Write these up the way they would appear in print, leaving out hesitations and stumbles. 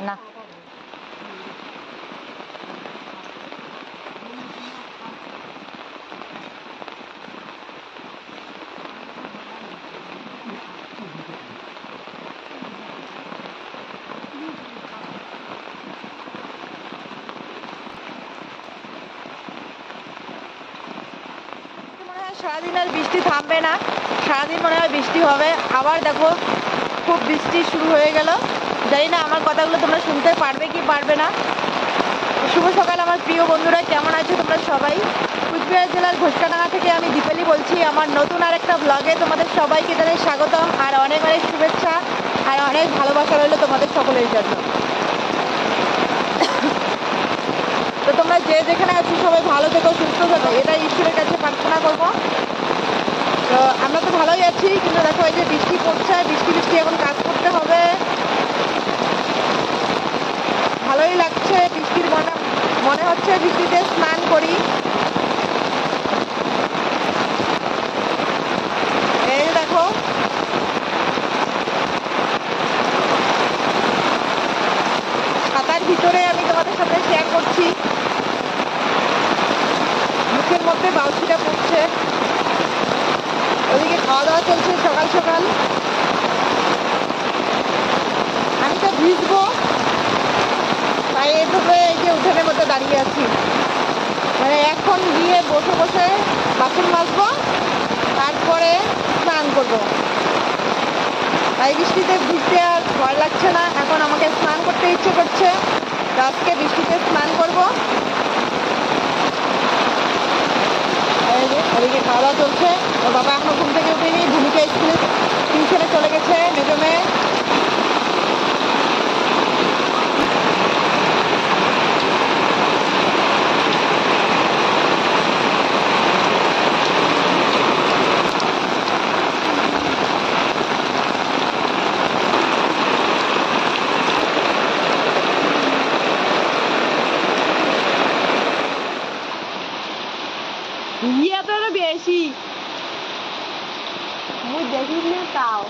না সারাদিন আর বৃষ্টি থামবে না, সারাদিন মনে হয় বৃষ্টি হবে। আবার দেখো খুব বৃষ্টি শুরু হয়ে গেল। জানি না আমার কথাগুলো তোমরা শুনতে পারবে কি পারবে না। শুভ সকাল আমার প্রিয় বন্ধুরা, কেমন আছো তোমরা সবাই? কুচবিহার জেলার ঘোষকাডাঙ্গা থেকে আমি দীপালি বলছি। আমার নতুন আর একটা ব্লগে তোমাদের সবাইকে জানাই স্বাগতম, আর অনেক অনেক শুভেচ্ছা আর অনেক ভালোবাসা রইলো তোমাদের সকলের জন্য। তো তোমরা যে যেখানে আছো সবাই ভালো থেকো, সুস্থ থেকো, এটাই ঈশ্বরের কাছে প্রার্থনা করবো। তো আমরা তো ভালোই আছি, কিন্তু দেখো এই যে বৃষ্টি পড়ছে, বৃষ্টি বৃষ্টি এখন কাজ করতে হবে। ভালোই লাগছে, বৃষ্টির মনে হচ্ছে বৃষ্টিতে স্নান করি। এই দেখো ছাতার ভিতরে আমি তোমাদের সাথে শেয়ার করছি। মুখের মধ্যে বাউছিটা পড়ছে, ওদিকে খাওয়া দাওয়া চলছে সকাল সকাল। আমি তো ভিজবো, তাই এভাবে এই যে উঠোনের মধ্যে দাঁড়িয়ে আছি। মানে এখন গিয়ে বসে বসে বাসন মাজবো, তারপরে স্নান করবো। তাই বৃষ্টিতে ভিজতে আর ভয় লাগছে না, এখন আমাকে স্নান করতে ইচ্ছে করছে। আজকে বৃষ্টিতে স্নান করবো। ওদিকে খাওয়া দাওয়া চলছে। ওর বাবা এখনো ঘুম থেকে উঠেনি, ভূমিকা স্কুলে টিউশনে চলে গেছে, মেজো মেয়ে। বেশি দেখিলে তাও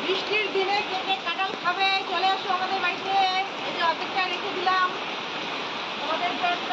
বৃষ্টির দিনে কে কে কাঁঠাল খাবে চলে আসো আমাদের বাড়িতে। এই যে অর্ধেকটা রেখে দিলাম তোমাদের জন্য।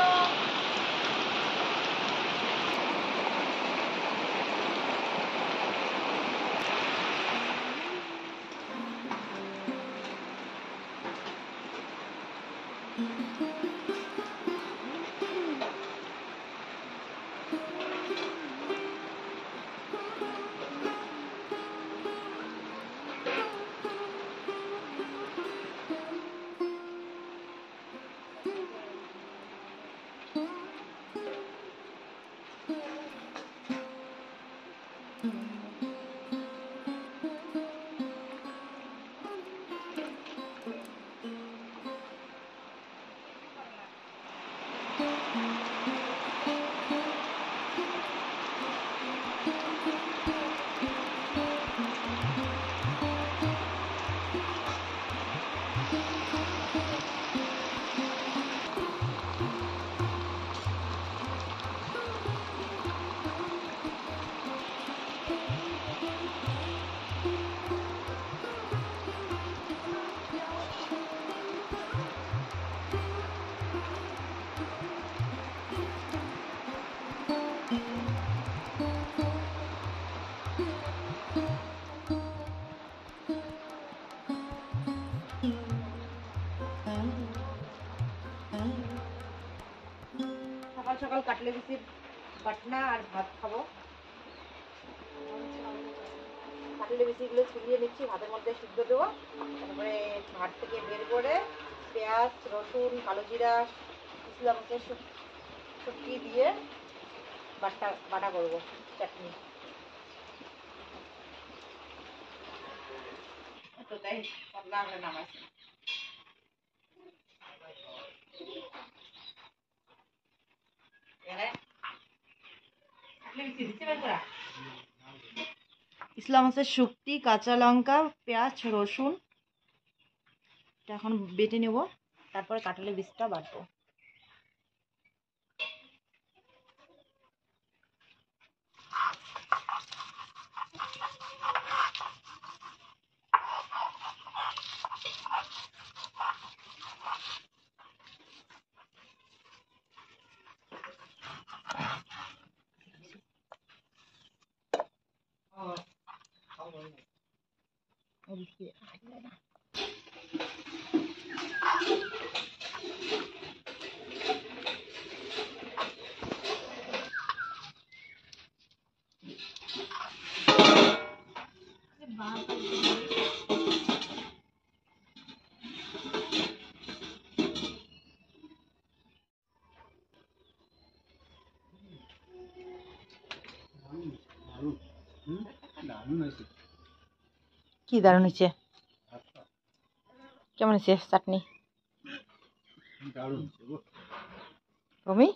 সকাল সকাল কাটলে বিচির বাটনা আর ভাত খাবো। কাটলে বিচিগুলো ছুলিয়ে নিচ্ছি, ভাতের মধ্যে সিদ্ধ দেবো। তারপরে ভাত থেকে বের করে পেঁয়াজ, রসুন, কালো জিরা, ইসলাম শুটকি দিয়ে বাটা করবো চাটনি। তাই পাতলা করে নামাইছি। ইসলাম হচ্ছে শুকটি, কাঁচা লঙ্কা, পেঁয়াজ, রসুন এটা এখন বেটে নেব, তারপরে কাঁঠালের বীজটা বাটবো। কি দারুণ হয়েছে, কেমন হয়েছে চাটনি? তুমি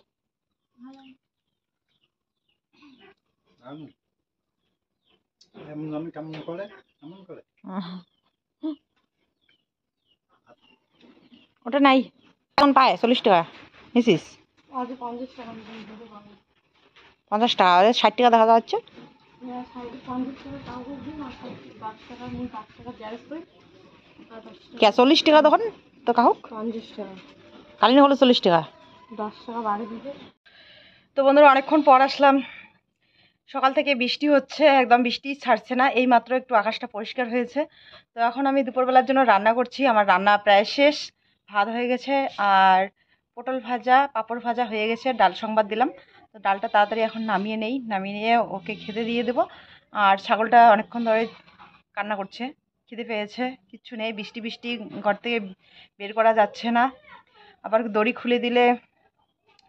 ওটা নাই এখন পায় 40 টাকা নিছিস? 50 টাকা, 60 টাকা দেখা যাচ্ছে। কে 40 টাকা তখন তো কাহুক 50 টাকা কালি না হলো 40 টাকা 10 টাকা বাড়ে দিতে। তো বন্ধুরা অনেকক্ষণ পর আসলাম, সকাল থেকে বৃষ্টি হচ্ছে, একদম বৃষ্টি ছাড়ছে না, এই মাত্র একটু আকাশটা পরিষ্কার হয়েছে। তো এখন আমি দুপুরবেলার জন্য রান্না করছি, আমার রান্না প্রায় শেষ, ভাত হয়ে গেছে আর পটল ভাজা, পাঁপড় ভাজা হয়ে গেছে, ডাল সংবাদ দিলাম। তো ডালটা তাড়াতাড়ি এখন নামিয়ে নেই, নামিয়ে নিয়ে ওকে খেতে দিয়ে দেবো। আর ছাগলটা অনেকক্ষণ ধরে কান্না করছে, খিদে পেয়েছে, কিচ্ছু নেই, বৃষ্টি বৃষ্টি ঘর থেকে বের করা যাচ্ছে না, আবার দড়ি খুলে দিলে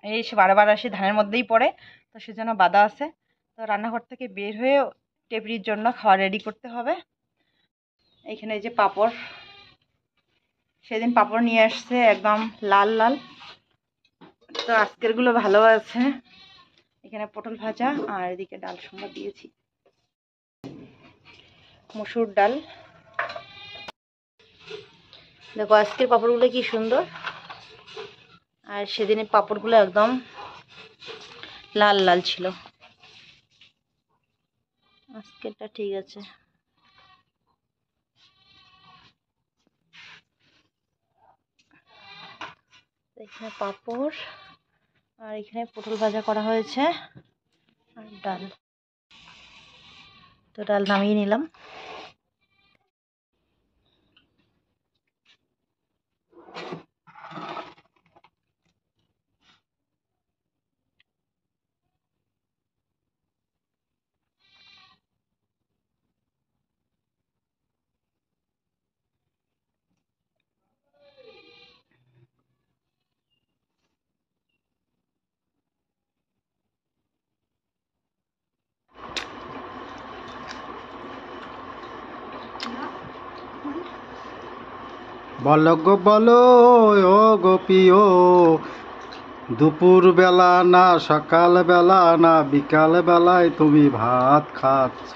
এই সে বারবার আসে ধানের মধ্যেই পড়ে, তো সেজন্য বাধা আছে। তো রান্নাঘর থেকে বের হয়ে টেপরির জন্য খাওয়া রেডি করতে হবে। এইখানে যে পাঁপড়, সেদিন পাঁপড় নিয়ে আসছে একদম লাল লাল, তো আজকেরগুলো ভালো আছে। এখানে পটল ভাজা আর এদিকে ডাল সম্বাদ দিয়েছি, মসুর ডাল। দেখো আজকের পাঁপড়গুলো কি সুন্দর, আর সেদিনের পাঁপড়গুলো একদম লাল লাল ছিল, আজকেরটা ঠিক আছে। এখানে পাঁপড় আর এখানে পটল ভাজা করা হয়েছে আর ডাল। তো ডাল নামিয়ে নিলাম। বলো গো বলো ও গোপিও, দুপুর বেলা না সকাল বেলা না বিকাল বেলায় তুমি ভাত খাচ্ছ?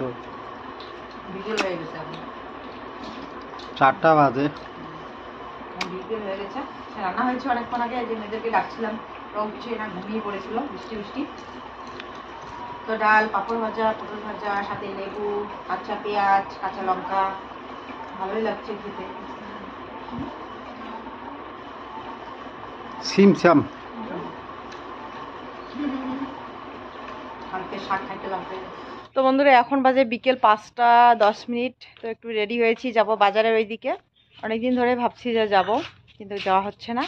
4টা বাজে। রান্না হয়েছে অনেকক্ষণ আগে, যে মেয়েদেরকে ডাকছিলাম, রং পিছিয়ে না ঘুমিয়ে পড়েছিল বৃষ্টি বৃষ্টি। তো ডাল, পাঁপড় ভাজা, পটল ভাজা, সাথে লেবু, কাঁচা পেঁয়াজ, কাঁচা লঙ্কা, ভালোই লাগছে খেতে। সিমসাম কালকে শাক খাইতে লাগবে। তো বন্ধুরা এখন বাজে বিকেল 5টা 10 মিনিট। তো একটু রেডি হয়েছি, যাব বাজারে, ওইদিকে অনেকদিন ধরে ভাবছি যে যাব, কিন্তু যাওয়া হচ্ছে না।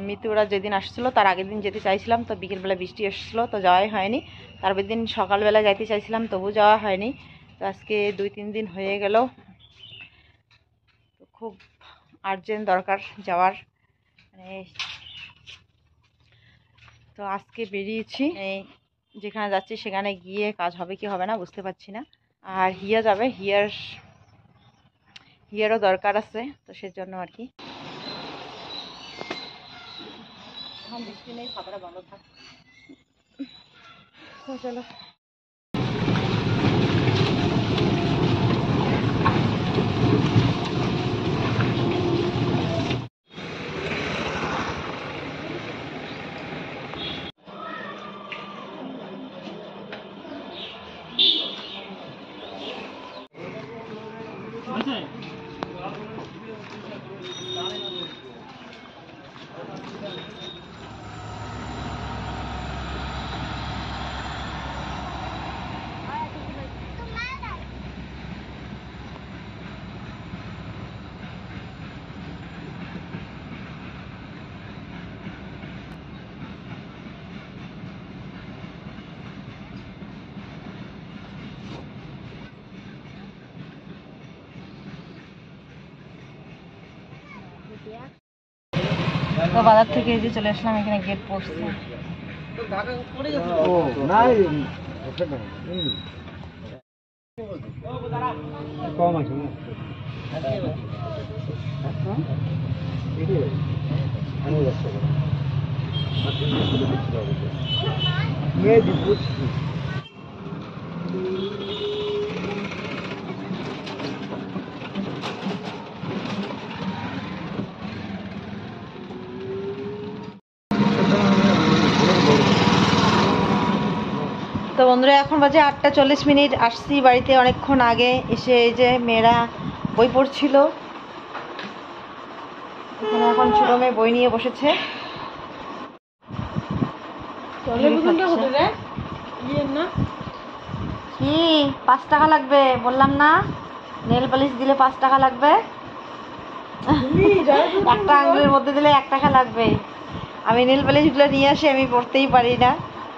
মিতু ওরা যেদিন আসছিলো তার আগের দিন যেতে চাইছিলাম, তো বিকেলবেলা বৃষ্টি এসেছিলো তো যাওয়াই হয়নি। তারপর দিন সকালবেলা যাইতে চাইছিলাম তবু যাওয়া হয়নি। তো আজকে 2-3 দিন হয়ে গেল, তো খুব আর্জেন্ট দরকার যাওয়ার, মানে তো আজকে বেরিয়েছি। যেখানে যাচ্ছি সেখানে গিয়ে কাজ হবে কি হবে না বুঝতে পারছি না। আর হিয়া যাবে, হিয়ারও দরকার আছে, তো সেজন্য আর কি। এখন বৃষ্টি নেই, ছাতাটা বন্ধ থাক। তো চলো। তো বাজার থেকে এই যে চলে আসলাম, এখানে গেট পড়ছে। কম আছে তো বন্ধুরা এখন বাজে 8:40। আসছি বাড়িতে অনেকক্ষণ আগে, এসে এই যে মেয়েরা বই পড়ছিল, এখানে এখন ছোট মেয়ে বই নিয়ে বসেছে। কি 5 টাকা লাগবে বললাম না, নেল পালিশ দিলে 5 টাকা লাগবে, একটা আঙুলের মধ্যে দিলে 1 টাকা লাগবে। আমি নেল পালিশগুলো নিয়ে আসি, আমি পড়তেই পারি না,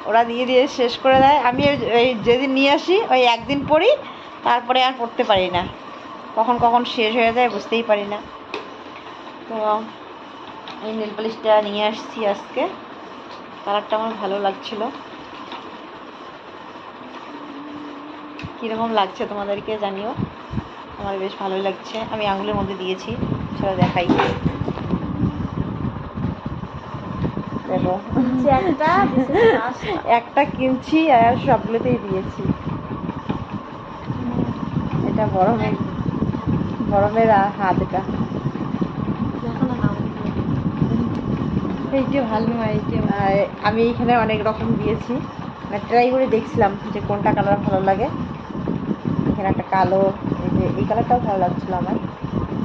ওরা দিয়ে দিয়ে শেষ করে দেয়। আমি ওই যেদিন নিয়ে আসি ওই একদিন পড়ি, তারপরে আর পড়তে পারি না, কখন কখন শেষ হয়ে যায় বুঝতেই পারি না। তো এই নেল পালিশটা নিয়ে আসছি আজকে, কালারটা আমার ভালো লাগছিল। কীরকম লাগছে তোমাদেরকে জানিও, আমার বেশ ভালোই লাগছে। আমি আঙুলের মধ্যে দিয়েছি, সেটা দেখাই। দেখো একটা কিনছি আর সবগুলোতেই দিয়েছি। এটা বরমের হাত, এটা এই যে ভালো নয়। আর আমি এখানে অনেক রকম দিয়েছি, ট্রাই করে দেখছিলাম যে কোনটা কালার ভালো লাগে। এখানে একটা কালো, এই যে এই কালারটাও ভালো লাগছিল আমার,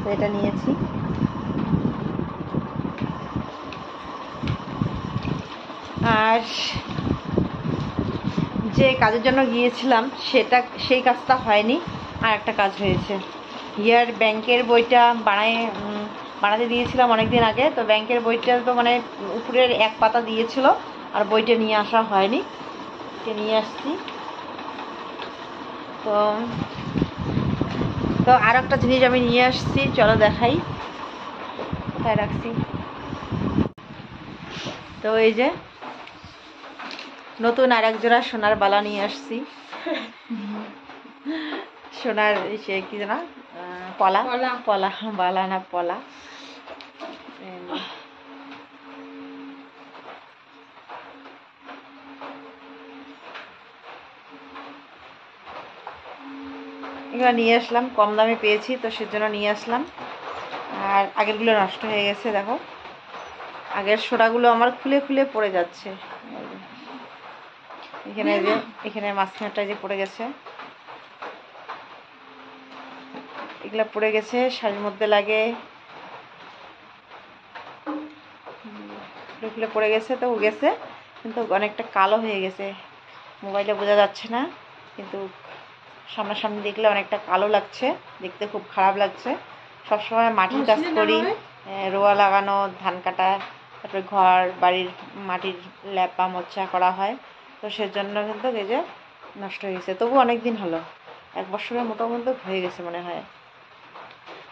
তো এটা নিয়েছি। আর যে কাজের জন্য গিয়েছিলাম সেই কাজটা হয়নি, আর একটা কাজ হয়েছে। হিয়ার ব্যাংকের বইটা বানাতে দিয়েছিলাম অনেক দিন আগে, তো ব্যাংকের বইটা তো মানে উপরের 1 পাতা দিয়েছিল, আর বইটা নিয়ে আসা হয়নি, নিয়ে আসছি। তো আর একটা জিনিস আমি নিয়ে আসছি, চলো দেখাই কোথায় রাখছি। তো এই যে নতুন আর এক জোড়া সোনার বালা নিয়ে আসছি, সোনার সে কি জানা, পলা পলা বালা না পলা। এগুলো নিয়ে আসলাম, কম দামে পেয়েছি তো সেজন্য নিয়ে আসলাম। আর আগেরগুলো নষ্ট হয়ে গেছে, দেখো আগের সোনাগুলো আমার খুলে খুলে পড়ে যাচ্ছে। এখানে যে এখানে মাঝখানটা যে পড়ে গেছে, এগুলা পড়ে গেছে, শাড়ির মধ্যে লাগে, খুলে খুলে পড়ে গেছে, তো গেছে কিন্তু অনেকটা কালো হয়ে গেছে, মোবাইলে বোঝা যাচ্ছে না, কিন্তু সামনাসামনি দেখলে অনেকটা কালো লাগছে, দেখতে খুব খারাপ লাগছে। সবসময় মাটির কাজ করি, রোয়া লাগানো, ধান কাটা, তারপরে ঘর বাড়ির মাটির ল্যাপা মোছা করা হয়, তো সেজন্য কিন্তু এই যে নষ্ট হয়ে গেছে। তবু অনেক দিন হলো, 1 বছরের মোটামুটি হয়ে গেছে মনে হয়।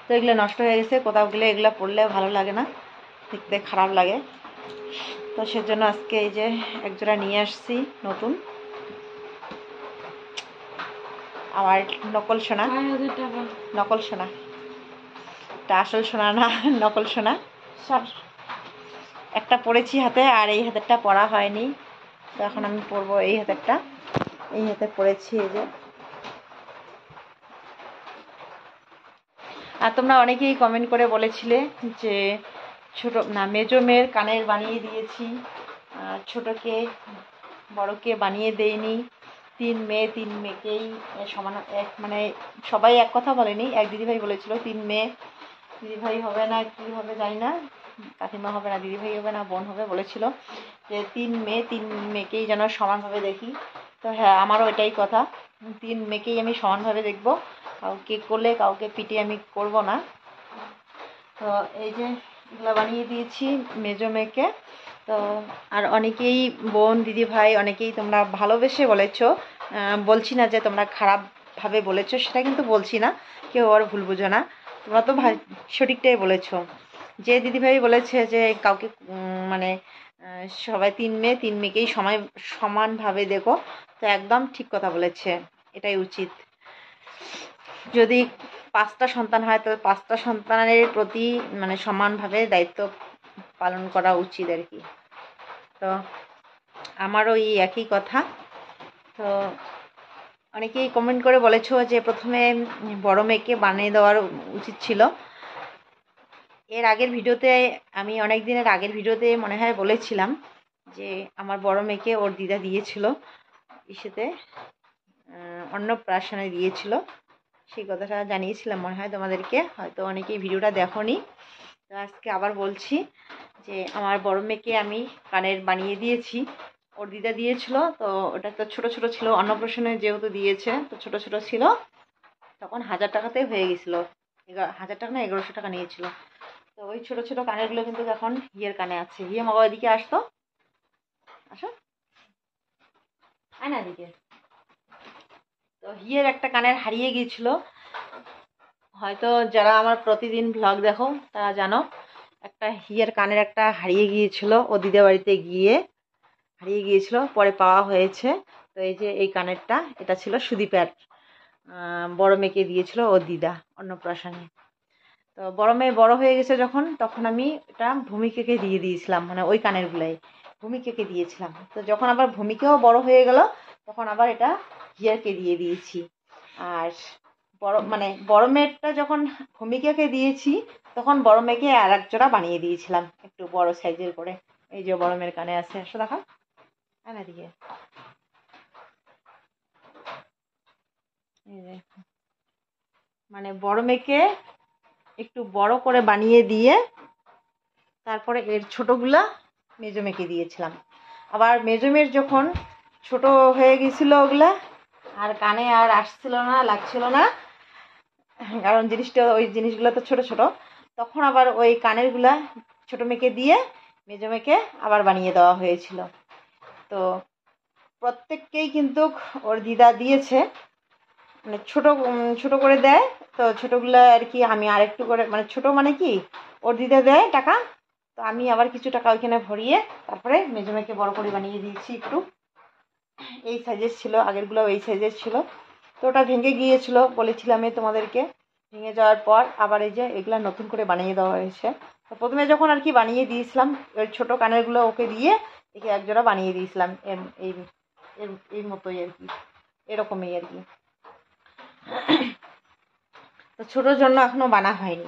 তো এগুলো নষ্ট হয়ে গেছে, কোথাও গেলে এগুলো পড়লে ভালো লাগে না, দেখতে খারাপ লাগে। তো সেজন্য আজকে এই যে একজোড়া নিয়ে আসছি নতুন, আমার নকল সোনা। নকল সোনা, এটা আসল সোনা না, নকল সোনা। একটা পরেছি হাতে, আর এই হাতেরটা পরা হয়নি, তো এখন আমি পরবো এই হাতেরটা। এই হাতে পরেছি এই যে। আর তোমরা অনেকেই কমেন্ট করে বলেছিলে যে ছোট না, মেজো মেয়ের কানের বানিয়ে দিয়েছি, ছোটকে বড়কে বানিয়ে দেইনি। 3 মেয়ে, 3 মেয়েকেই সমান এক, মানে সবাই এক কথা বলেনি, এক দিদিভাই বলেছিল 3 মেয়ে, দিদিভাই হবে না কি হবে জানি না, কাকিমা হবে না দিদিভাই হবে না বোন হবে বলেছিল, যে 3 মেয়ে 3 মেয়েকেই যেন সমানভাবে দেখি। তো হ্যাঁ, আমারও এটাই কথা, 3 মেয়েকেই আমি সমানভাবে দেখবো, কাউকে করলে কাউকে পিটিয়ে আমি করব না। তো এই যে এগুলো বানিয়ে দিয়েছি মেজো মেয়েকে। তো আর অনেকেই বোন দিদি ভাই অনেকেই তোমরা ভালোবেসে বলেছো, বলছি না যে তোমরা খারাপভাবে বলেছো, সেটা কিন্তু বলছি না, কেউ আর ভুল বুঝো না, তোমরা তো সঠিকটাই বলেছো। যে দিদিভাই বলেছে যে কাউকে মানে সবাই 3 মেয়ে 3 মেয়েকেই সমানভাবে দেখো, তো একদম ঠিক কথা বলেছে, এটাই উচিত। যদি 5টা সন্তান হয়, তো 5টা সন্তানের প্রতি মানে সমানভাবে দায়িত্ব পালন করা উচিত আর কি। তো আমারও এই একই কথা। তো অনেকেই কমেন্ট করে বলেছো যে প্রথমে বড় মেয়েকে বানিয়ে দেওয়ার উচিত ছিল। এর আগের ভিডিওতে, আমি অনেক দিনের আগের ভিডিওতে মনে হয় বলেছিলাম যে আমার বড় মেয়েকে ওর দিদা দিয়েছিল, ইসেতে অন্নপ্রাশনে দিয়েছিল, সেই কথাটা জানিয়েছিলাম মনে হয় তোমাদেরকে, হয়তো অনেকেই ভিডিওটা দেখোনি। তো আজকে আবার বলছি যে আমার বড় মেয়েকে আমি কানের বানিয়ে দিয়েছি, ওর দিদা দিয়েছিল, তো ওটা তো ছোট ছোট ছিল, অন্নপ্রাশনে যেহেতু দিয়েছে তো ছোট ছোট ছিল, তখন 1000 টাকাতে হয়ে গেছিলো, 1000 টাকা না 1100 টাকা নিয়েছিল। তো ওই ছোট ছোট কানেরগুলো কিন্তু এখন হিয়ের কানে আছে। হিয়ে মা বাবা এদিকে আসতো, আসো, আয় না এদিকে। তো হিয়ের একটা কানের হারিয়ে গিয়েছিল, হয়তো যারা আমার প্রতিদিন ভ্লগ দেখো তারা জানো, একটা হিয়ের কানের একটা হারিয়ে গিয়েছিল, ও দিদা বাড়িতে গিয়ে হারিয়ে গিয়েছিল, পরে পাওয়া হয়েছে। তো এই যে এই কানেরটা, এটা ছিল সুদীপের, বড় মেয়েকে দিয়েছিল ওর দিদা অন্নপ্রাশনে। তো বড় মেয়ে বড় হয়ে গেছে যখন, তখন আমি এটা ভূমিকাকে দিয়ে দিয়েছিলাম, মানে ওই কানেরগুলাই ভূমিকাকে দিয়েছিলাম। তো যখন আবার ভূমিকাও বড় হয়ে গেল, তখন আবার এটা হিয়ারকে দিয়ে দিয়েছি। আর বড় মেয়েরটা যখন ভূমিকাকে দিয়েছি, তখন বড় মেয়েকে আর এক জোড়া বানিয়ে দিয়েছিলাম একটু বড় সাইজের করে। এই যে বড় মেয়ের কানে আছে, আসো দেখা, আনা দিকে, এই যে মানে বড় মেয়েকে একটু বড় করে বানিয়ে দিয়ে তারপরে এর ছোটগুলা মেজো মেয়েকে দিয়েছিলাম। আবার মেজো মেয়ের যখন ছোট হয়ে গেছিল ওগুলা, আর কানে আর আসছিল না, লাগছিল না, কারণ ওই জিনিসগুলো তো ছোট ছোট, তখন আবার ওই কানেরগুলা ছোট মেয়েকে দিয়ে মেজো মেয়েকে আবার বানিয়ে দেওয়া হয়েছিল। তো প্রত্যেককেই কিন্তু ওর দিদা দিয়েছে, মানে ছোট ছোট করে দেয়। তো ছোটগুলো আর কি আমি আরেকটু করে, মানে ছোট মানে কি ওর দিদা দেয় টাকা, তো আমি আবার কিছু টাকা ওইখানে ভরিয়ে তারপরে মেজো মেয়েকে বড় করে বানিয়ে দিয়েছি একটু। এই সাইজের ছিল, আগেরগুলো এই সাইজের ছিল, তো ওটা ভেঙে গিয়েছিল বলেছিলাম আমি তোমাদেরকে। ভেঙে যাওয়ার পর আবার এই যে এগুলা নতুন করে বানিয়ে দেওয়া হয়েছে। তো প্রথমে যখন আর কি বানিয়ে দিয়েছিলাম, ওই ছোটো কানেরগুলো ওকে দিয়ে একে একজোড়া বানিয়ে দিয়েছিলাম, এই এই মতোই আর কি, এরকমই আর কি। তো ছোটোর জন্য এখনো বানা হয়নি,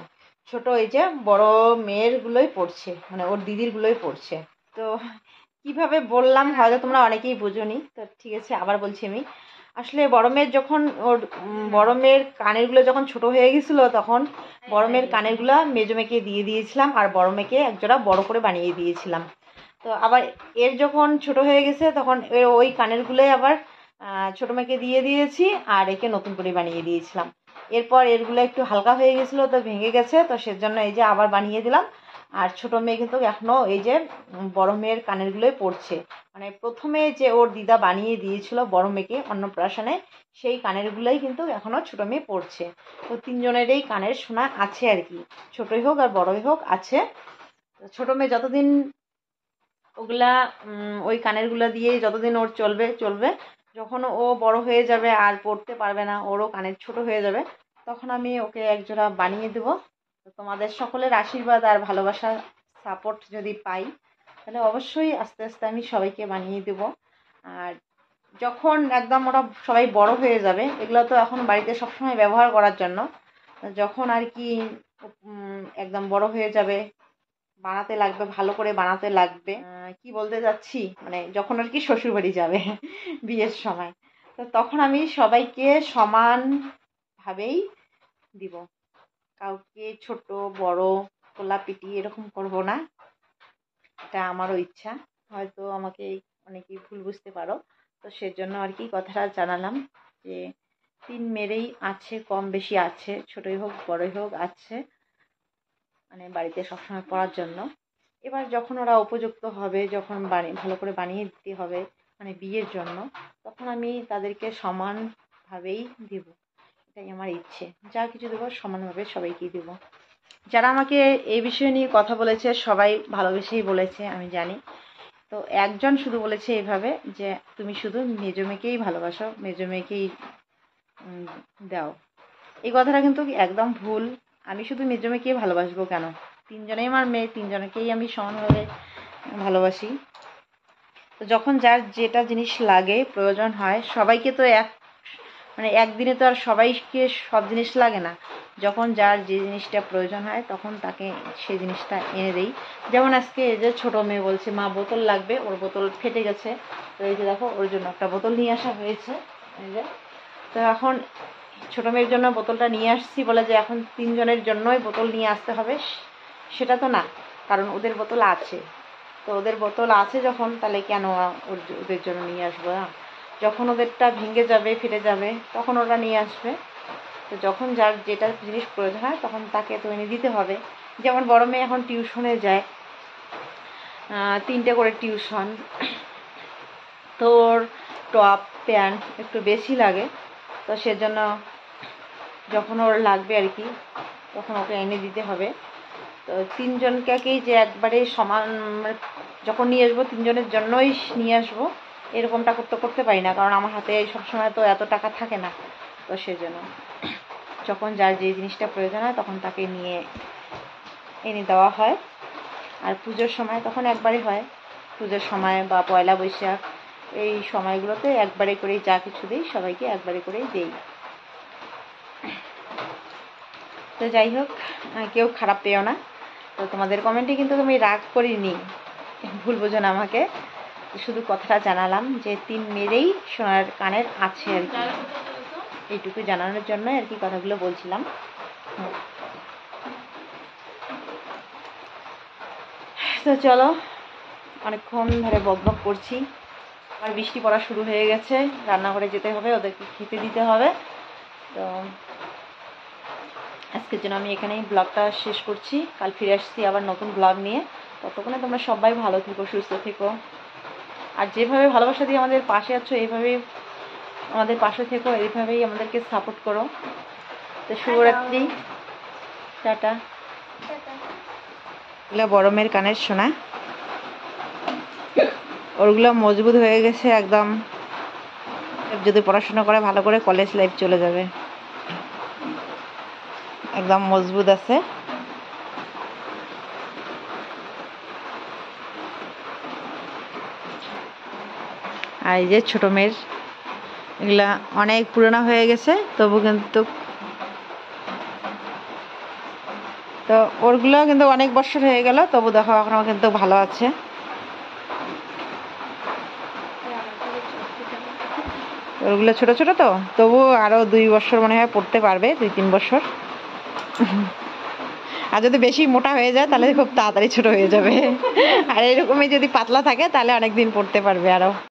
ছোট এই যে বড় মেয়েরগুলোই পড়ছে, মানে ওর দিদিরগুলোই পড়ছে। তো কিভাবে বললাম হয়তো তোমরা অনেকেই বোঝোনি, তো ঠিক আছে আবার বলছি আমি। আসলে বড় মেয়ের যখন ওর বড় মেয়ের কানেরগুলো যখন ছোট হয়ে গেছিলো, তখন বড় মেয়ের কানেরগুলো মেজো মেয়েকে দিয়ে দিয়েছিলাম, আর বড় মেয়েকে একজোড়া বড় করে বানিয়ে দিয়েছিলাম। তো আবার এর যখন ছোট হয়ে গেছে, তখন ওই কানেরগুলোই আবার ছোট মেয়েকে দিয়ে দিয়েছি, আর একে নতুন করে বানিয়ে দিয়েছিলাম। এরপর এরগুলো একটু হালকা হয়ে গেছিলো, তো ভেঙে গেছে, তো সেজন্য এই যে আবার বানিয়ে দিলাম। আর ছোট মেয়ে কিন্তু এখনো এই যে বড় মেয়ের কানেরগুলোই পড়ছে। মানে প্রথমে যে ওর দিদা বানিয়ে দিয়েছিল বড় মেয়েকে অন্নপ্রাশনে, সেই কানেরগুলোই কিন্তু এখনো ছোট মেয়ে পড়ছে। তো তিনজনেরই কানের সোনা আছে আর কি, ছোটই হোক আর বড়ই হোক আছে। ছোট মেয়ে যতদিন ওগুলা ওই কানেরগুলো দিয়ে যতদিন ওর চলবে, যখন ও বড় হয়ে যাবে আর পড়তে পারবে না, ওরও কানের ছোট হয়ে যাবে, তখন আমি ওকে একজোড়া বানিয়ে দেবো। তো তোমাদের সকলের আশীর্বাদ আর ভালোবাসা সাপোর্ট যদি পাই, তাহলে অবশ্যই আস্তে আস্তে আমি সবাইকে বানিয়ে দেবো। আর যখন একদম ওরা সবাই বড় হয়ে যাবে, এগুলো তো এখন বাড়িতে সবসময় ব্যবহার করার জন্য, যখন আর কি একদম বড় হয়ে যাবে, বানাতে লাগবে, ভালো করে বানাতে লাগবে, কি বলতে যাচ্ছি, মানে যখন আর কি শ্বশুর বাড়ি যাবে বিয়ের সময়, তো তখন আমি সবাইকে সমানভাবেই দিব, কাউকে ছোট বড় কোলাপিটি এরকম করব না। এটা আমারও ইচ্ছা, হয়তো আমাকে অনেকেই ভুল বুঝতে পারো, তো সেজন্য আর কি কথাটা জানালাম যে 3 মেয়েরই আছে, কম বেশি আছে, ছোটই হোক বড়ই হোক আছে, মানে বাড়িতে সবসময় পড়ার জন্য। এবার যখন ওরা উপযুক্ত হবে, যখন ভালো করে বানিয়ে দিতে হবে মানে বিয়ের জন্য, তখন আমি তাদেরকে সমানভাবেই দেব, এটাই আমার ইচ্ছে। যা কিছু দেবো সমানভাবে সবাইকেই দেবো। যারা আমাকে এই বিষয় নিয়ে কথা বলেছে সবাই ভালোবেসেই বলেছে, আমি জানি। তো একজন শুধু বলেছে এইভাবে যে তুমি শুধু মেজো মেয়েকেই ভালোবাসো, মেজো মেয়েকেই দাও। এই কথাটা কিন্তু একদম ভুল। আমি শুধু মেজো মেয়েকেই ভালোবাসবো কেন? 3 জনেই আমার মেয়ে, 3 জনকেই আমি সমানভাবে ভালোবাসি। তো যখন যার যেটা জিনিস লাগে, প্রয়োজন হয়, সবাইকে তো মানে একদিনে তো আর সবাইকে সব জিনিস লাগে না। যখন যার যে জিনিসটা প্রয়োজন হয় তখন তাকে সেই জিনিসটা এনে দেই। যেমন আজকে এই যে ছোটো মেয়ে বলছে মা বোতল লাগবে, ওর বোতল ফেটে গেছে, তো এই যে দেখো ওর জন্য একটা বোতল নিয়ে আসা হয়েছে। এই যে, তো এখন ছোটো মেয়ের জন্য বোতলটা নিয়ে আসছি বলে যে এখন 3 জনের জন্যই বোতল নিয়ে আসতে হবে, সেটা তো না, কারণ ওদের বোতল আছে। তো ওদের বোতল আছে যখন, তাহলে কেন ওদের জন্য নিয়ে আসবো না? যখন ওদেরটা ভেঙে যাবে, ফেটে যাবে, তখন ওরা নিয়ে আসবে। তো যখন যার যেটা জিনিস প্রয়োজন হয় তখন তাকে তো এনে দিতে হবে। যেমন বড় মেয়ে এখন টিউশনে যায়, 3টে করে টিউশন, তোর টপ প্যান্ট একটু বেশি লাগে, তো সেজন্য যখন ওর লাগবে আর কি, তখন ওকে এনে দিতে হবে। তো 3 জনকেই যে একবারে সমান যখন নিয়ে আসবো 3 জনের জন্যই নিয়ে আসবো, এরকমটা করতে পারি না, কারণ আমার হাতে সবসময় তো এত টাকা থাকে না। তো সেজন্য যখন যার যে জিনিসটা প্রয়োজন হয় তখন তাকে নিয়ে এনে দেওয়া হয়। আর পুজোর সময় তখন একবারই হয়, পুজোর সময় বা পয়লা বৈশাখ এই সময়গুলোতে একবারে করেই যা কিছু দিই সবাইকে একবারে করেই দিই। তো যাই হোক, কেউ খারাপ পেও না। তো তোমাদের কমেন্টে কিন্তু আমি রাগ করিনি, ভুল বোঝো না আমাকে, শুধু কথাটা জানালাম যে 3 মেয়েরই সোনার কানের আছে আর কি, এইটুকু জানানোর জন্য আর কি কথাগুলো বলছিলাম। তো চলো, অনেকক্ষণ ধরে বকবক করছি, আর বৃষ্টি পড়া শুরু হয়ে গেছে, রান্নাঘরে যেতে হবে, ওদেরকে খেতে দিতে হবে। তো আজকের জন্য আমি এখানেই ব্লগটা শেষ করছি, কাল ফিরে আসছি আবার নতুন ব্লগ নিয়ে। ততক্ষণে তোমরা সবাই ভালো থেকো, সুস্থ থেকো, আর যেভাবে ভালোবাসা দিয়ে আমাদের পাশে আছো এইভাবেই আমাদের পাশে থেকো, এইভাবেই আমাদেরকে সাপোর্ট করো। তো শুভরাত্রি, টাটা। এগুলো বড় মেয়ের কানের সোনা, ওরগুলো মজবুত হয়ে গেছে একদম, যদি পড়াশোনা করে ভালো করে কলেজ লাইফ চলে যাবে, একদম মজবুত আছে। আর এই যে ছোট মেয়ের, এগুলা অনেক পুরনো হয়ে গেছে, তবু কিন্তু তো ওরগুলো কিন্তু অনেক বছর হয়ে গেল, তবু দেখো এখনো কিন্তু ভালো আছে। ওরগুলো ছোট ছোট তো, তবু আরো 2 বছর মনে হয় পড়তে পারবে, 2-3 বছর। আর যদি বেশি মোটা হয়ে যায় তাহলে খুব তাড়াতাড়ি ছোট হয়ে যাবে, আর এরকমই যদি পাতলা থাকে তাহলে অনেকদিন পড়তে পারবে আরো।